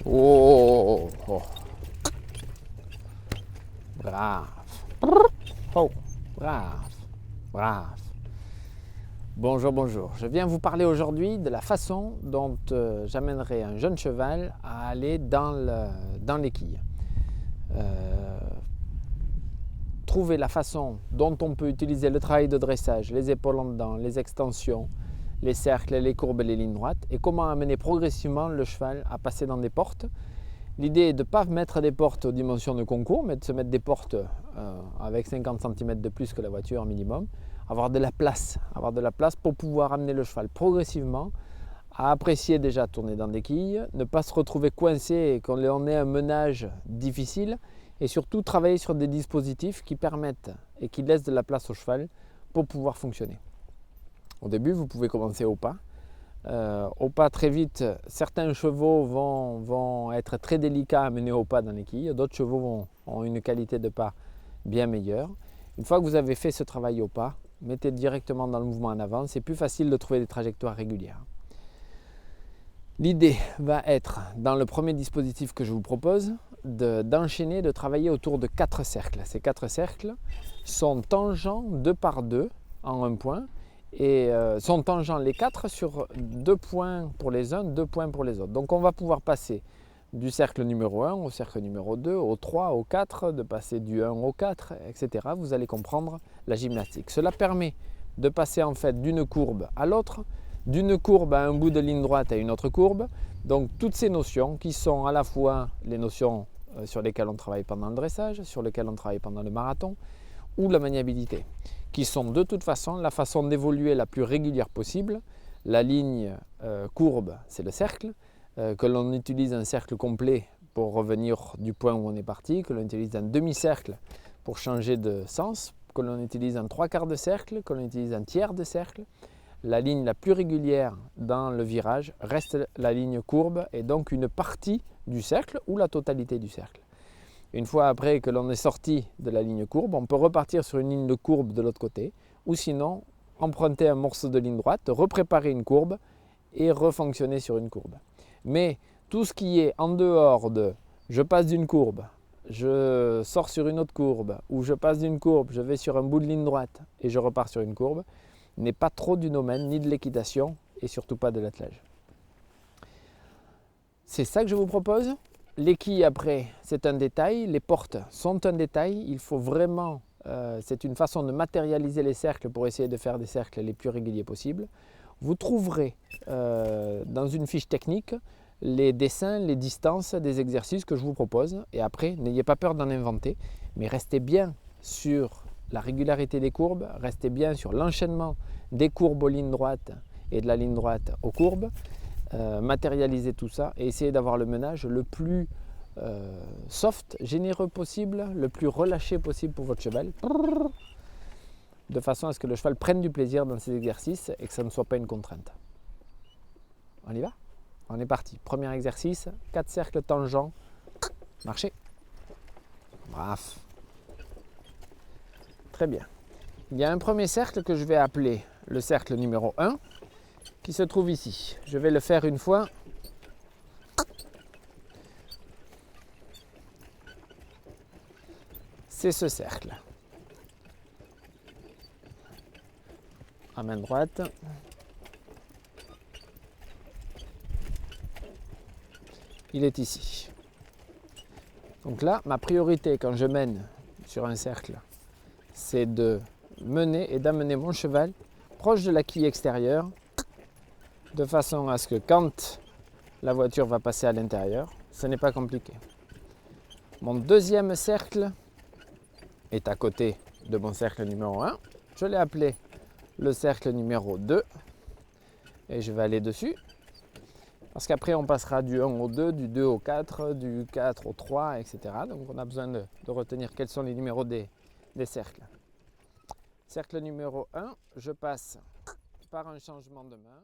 Oh, oh, oh. Brave. Oh, brave, brave. Bonjour, bonjour. Je viens vous parler aujourd'hui de la façon dont j'amènerai un jeune cheval à aller dans l'équille. Trouver la façon dont on peut utiliser le travail de dressage, les épaules en dedans, les extensions, les cercles, les courbes et les lignes droites, et comment amener progressivement le cheval à passer dans des portes. L'idée est de ne pas mettre des portes aux dimensions de concours, mais de se mettre des portes avec 50 cm de plus que la voiture minimum, avoir de la place pour pouvoir amener le cheval progressivement à apprécier déjà tourner dans des quilles, ne pas se retrouver coincé et qu'on ait un menage difficile, et surtout travailler sur des dispositifs qui permettent et qui laissent de la place au cheval pour pouvoir fonctionner. Au début, vous pouvez commencer au pas. Au pas, très vite, certains chevaux vont être très délicats à mener au pas dans les quilles, d'autres chevaux ont une qualité de pas bien meilleure. Une fois que vous avez fait ce travail au pas, mettez directement dans le mouvement en avant, c'est plus facile de trouver des trajectoires régulières. L'idée va être, dans le premier dispositif que je vous propose, d'enchaîner, de travailler autour de 4 cercles. Ces 4 cercles sont tangents 2 par 2 en un point et sont tangents les 4 sur 2 points pour les uns, 2 points pour les autres. Donc on va pouvoir passer du cercle numéro 1 au cercle numéro 2, au 3, au 4, de passer du 1 au 4, etc. Vous allez comprendre la gymnastique. Cela permet de passer en fait d'une courbe à l'autre, d'une courbe à un bout de ligne droite à une autre courbe. Donc toutes ces notions qui sont à la fois les notions sur lesquelles on travaille pendant le dressage, sur lesquelles on travaille pendant le marathon, ou la maniabilité, qui sont de toute façon la façon d'évoluer la plus régulière possible. La ligne courbe, c'est le cercle, que l'on utilise un cercle complet pour revenir du point où on est parti, que l'on utilise un demi-cercle pour changer de sens, que l'on utilise un 3/4 de cercle, que l'on utilise un tiers de cercle. La ligne la plus régulière dans le virage reste la ligne courbe et donc une partie du cercle ou la totalité du cercle. Une fois après que l'on est sorti de la ligne courbe, on peut repartir sur une ligne de courbe de l'autre côté ou sinon emprunter un morceau de ligne droite, repréparer une courbe et refonctionner sur une courbe. Mais tout ce qui est en dehors de je passe d'une courbe, je sors sur une autre courbe ou je passe d'une courbe, je vais sur un bout de ligne droite et je repars sur une courbe, n'est pas trop du domaine ni de l'équitation et surtout pas de l'attelage. C'est ça que je vous propose. Les quilles après, c'est un détail, les portes sont un détail, il faut vraiment, c'est une façon de matérialiser les cercles pour essayer de faire des cercles les plus réguliers possibles. Vous trouverez dans une fiche technique les dessins, les distances des exercices que je vous propose et après, n'ayez pas peur d'en inventer, mais restez bien sur la régularité des courbes, restez bien sur l'enchaînement des courbes aux lignes droites et de la ligne droite aux courbes, matérialisez tout ça et essayez d'avoir le menage le plus soft, généreux possible, le plus relâché possible pour votre cheval, de façon à ce que le cheval prenne du plaisir dans ces exercices et que ça ne soit pas une contrainte. On y va? On est parti. Premier exercice, 4 cercles tangents, marchez. Brave. Très bien. Il y a un premier cercle que je vais appeler le cercle numéro 1 qui se trouve ici. Je vais le faire une fois. C'est ce cercle. À main droite. Il est ici. Donc là, ma priorité quand je mène sur un cercle, c'est de mener et d'amener mon cheval proche de la quille extérieure de façon à ce que quand la voiture va passer à l'intérieur, ce n'est pas compliqué. Mon deuxième cercle est à côté de mon cercle numéro 1. Je l'ai appelé le cercle numéro 2 et je vais aller dessus parce qu'après on passera du 1 au 2, du 2 au 4, du 4 au 3, etc. Donc on a besoin de retenir quels sont les numéros des cercles. Cercle numéro 1, je passe par un changement de main.